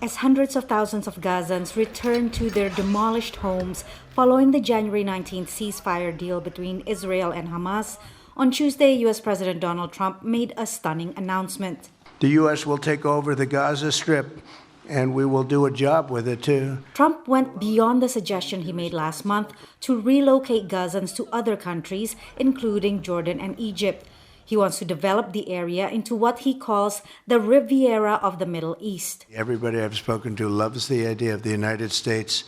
as hundreds of thousands of Gazans return to their demolished homes following the January 19th ceasefire deal between Israel and Hamas. On Tuesday, U.S. President Donald Trump made a stunning announcement. The U.S. will take over the Gaza Strip, and we will do a job with it, too. Trump went beyond the suggestion he made last month to relocate Gazans to other countries, including Jordan and Egypt. He wants to develop the area into what he calls the Riviera of the Middle East. Everybody I've spoken to loves the idea of the United States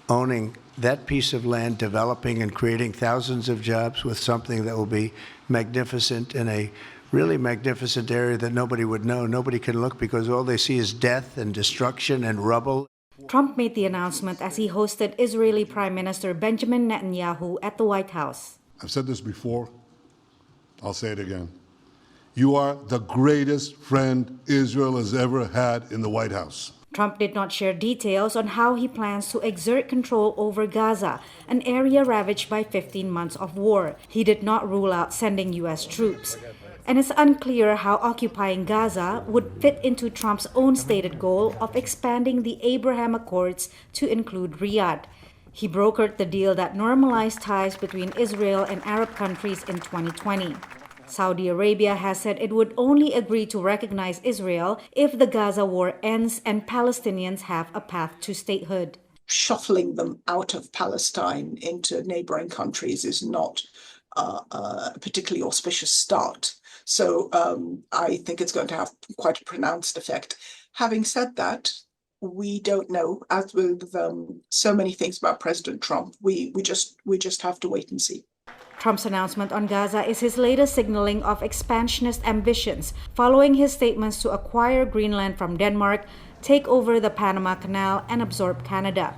owning that piece of land, developing and creating thousands of jobs with something that will be magnificent in a really magnificent area that nobody would know. Nobody can look because all they see is death and destruction and rubble. Trump made the announcement as he hosted Israeli Prime Minister Benjamin Netanyahu at the White House. I've said this before. I'll say it again. You are the greatest friend Israel has ever had in the White House. Trump did not share details on how he plans to exert control over Gaza, an area ravaged by 15 months of war. He did not rule out sending U.S. troops. And it's unclear how occupying Gaza would fit into Trump's own stated goal of expanding the Abraham Accords to include Riyadh. He brokered the deal that normalized ties between Israel and Arab countries in 2020. Saudi Arabia has said it would only agree to recognize Israel if the Gaza war ends and Palestinians have a path to statehood. Shuffling them out of Palestine into neighboring countries is not a particularly auspicious start. So I think it's going to have quite a pronounced effect. Having said that, we don't know. As with so many things about President Trump, we just have to wait and see. Trump's announcement on Gaza is his latest signaling of expansionist ambitions, following his statements to acquire Greenland from Denmark, take over the Panama Canal, and absorb Canada.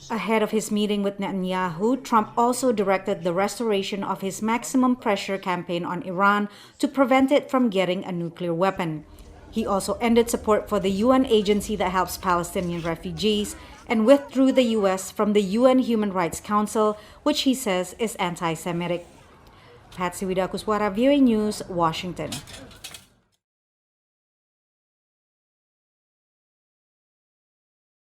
Ahead of his meeting with Netanyahu, Trump also directed the restoration of his maximum pressure campaign on Iran to prevent it from getting a nuclear weapon. He also ended support for the UN agency that helps Palestinian refugees and withdrew the U.S. from the UN Human Rights Council, which he says is anti-Semitic. Patsy Widakuswara, VOA News, Washington.